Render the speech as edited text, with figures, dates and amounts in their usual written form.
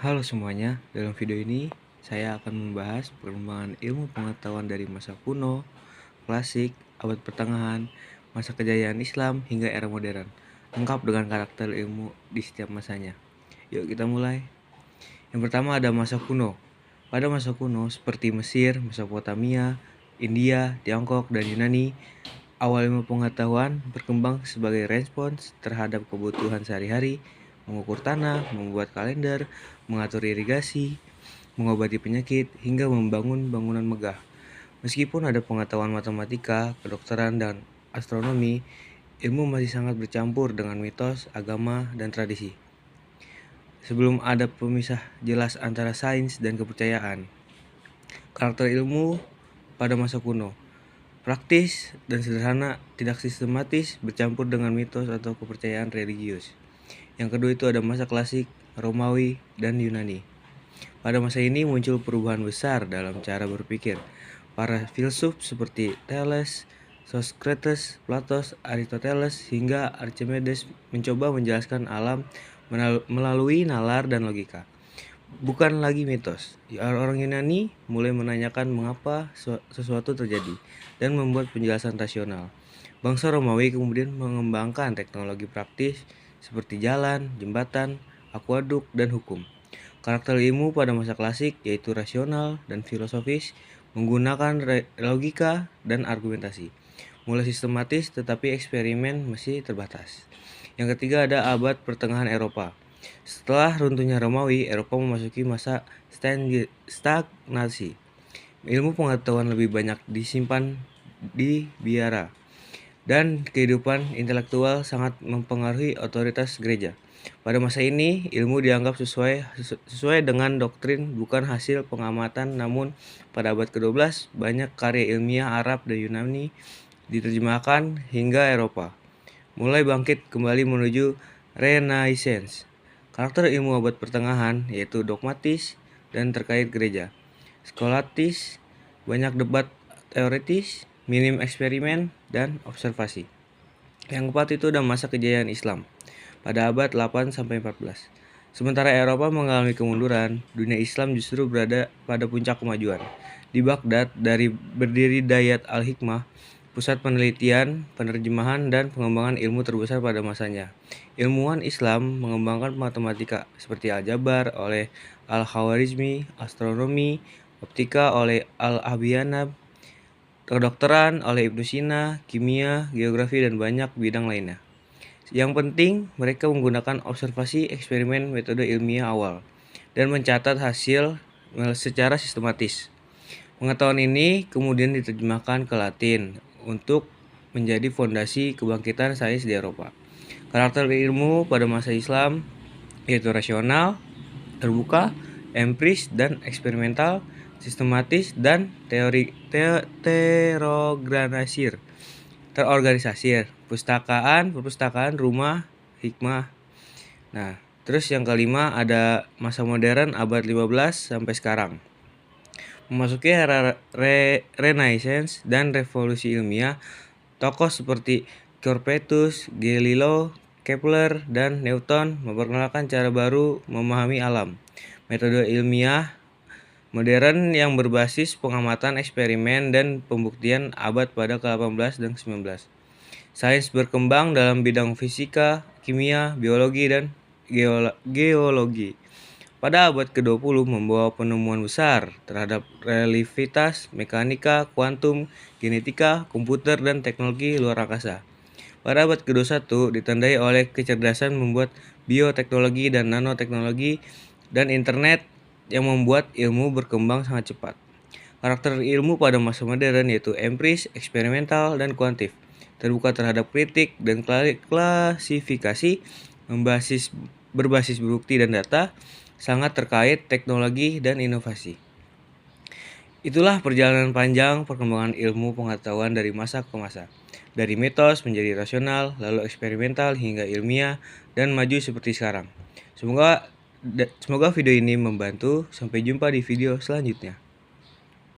Halo semuanya, dalam video ini saya akan membahas perkembangan ilmu pengetahuan dari masa kuno, klasik, abad pertengahan, masa kejayaan Islam hingga era modern, lengkap dengan karakter ilmu di setiap masanya. Yuk kita mulai. Yang pertama ada masa kuno. Pada masa kuno seperti Mesir, Mesopotamia, India, Tiongkok, dan Yunani, awal ilmu pengetahuan berkembang sebagai respons terhadap kebutuhan sehari-hari, mengukur tanah, membuat kalender, mengatur irigasi, mengobati penyakit, hingga membangun bangunan megah. Meskipun ada pengetahuan matematika, kedokteran, dan astronomi, ilmu masih sangat bercampur dengan mitos, agama, dan tradisi. Sebelum ada pemisah jelas antara sains dan kepercayaan, karakter ilmu pada masa kuno praktis dan sederhana, tidak sistematis, bercampur dengan mitos atau kepercayaan religius. Yang kedua itu ada masa klasik, Romawi, dan Yunani. Pada masa ini muncul perubahan besar dalam cara berpikir. Para filsuf seperti Thales, Socrates, Plato, Aristoteles, hingga Archimedes mencoba menjelaskan alam melalui nalar dan logika. Bukan lagi mitos. Orang Yunani mulai menanyakan mengapa sesuatu terjadi dan membuat penjelasan rasional. Bangsa Romawi kemudian mengembangkan teknologi praktis seperti jalan, jembatan, akuaduk, dan hukum. Karakter ilmu pada masa klasik yaitu rasional dan filosofis, menggunakan logika dan argumentasi. Mulai sistematis tetapi eksperimen masih terbatas. Yang ketiga ada abad pertengahan Eropa. Setelah runtuhnya Romawi, Eropa memasuki masa stagnasi. Ilmu pengetahuan lebih banyak disimpan di biara, dan kehidupan intelektual sangat mempengaruhi otoritas gereja. Pada masa ini, ilmu dianggap sesuai dengan doktrin, bukan hasil pengamatan, namun pada abad ke-12, banyak karya ilmiah Arab dan Yunani diterjemahkan hingga Eropa mulai bangkit kembali menuju Renaissance. Karakter ilmu abad pertengahan yaitu dogmatis dan terkait gereja. Skolatis, banyak debat teoritis, minim eksperimen, dan observasi. Yang keempat itu ada masa kejayaan Islam pada abad 8-14. Sementara Eropa mengalami kemunduran, dunia Islam justru berada pada puncak kemajuan. Di Baghdad, berdiri Dayat al-Hikmah, pusat penelitian, penerjemahan, dan pengembangan ilmu terbesar pada masanya. Ilmuwan Islam mengembangkan matematika seperti aljabar oleh Al-Khwarizmi, astronomi, optika oleh Al-Ahbiyanab, kedokteran oleh Ibnu Sina, kimia, geografi, dan banyak bidang lainnya. Yang penting, mereka menggunakan observasi, eksperimen, metode ilmiah awal, dan mencatat hasil secara sistematis. Pengetahuan ini kemudian diterjemahkan ke Latin untuk menjadi fondasi kebangkitan sains di Eropa. Karakter ilmu pada masa Islam yaitu rasional, terbuka, empiris dan eksperimental, sistematis dan terorganisir. Perpustakaan, rumah, hikmah. Nah, terus yang kelima ada masa modern abad 15 sampai sekarang. Memasuki era Renaissance dan revolusi ilmiah, tokoh seperti Copernicus, Galileo, Kepler, dan Newton memperkenalkan cara baru memahami alam. Metode ilmiah modern yang berbasis pengamatan eksperimen dan pembuktian abad pada ke-18 dan ke-19. Sains berkembang dalam bidang fisika, kimia, biologi, dan geologi. Pada abad ke-20 membawa penemuan besar terhadap relativitas, mekanika, kuantum, genetika, komputer, dan teknologi luar angkasa. Pada abad ke-21 ditandai oleh kecerdasan membuat bioteknologi dan nanoteknologi dan internet yang membuat ilmu berkembang sangat cepat. Karakter ilmu pada masa modern yaitu empiris, eksperimental, dan kuantif, terbuka terhadap kritik dan klasifikasi, berbasis bukti dan data, sangat terkait teknologi dan inovasi. Itulah perjalanan panjang perkembangan ilmu pengetahuan dari masa ke masa. Dari mitos menjadi rasional, lalu eksperimental hingga ilmiah, dan maju seperti sekarang. Semoga video ini membantu. Sampai jumpa di video selanjutnya.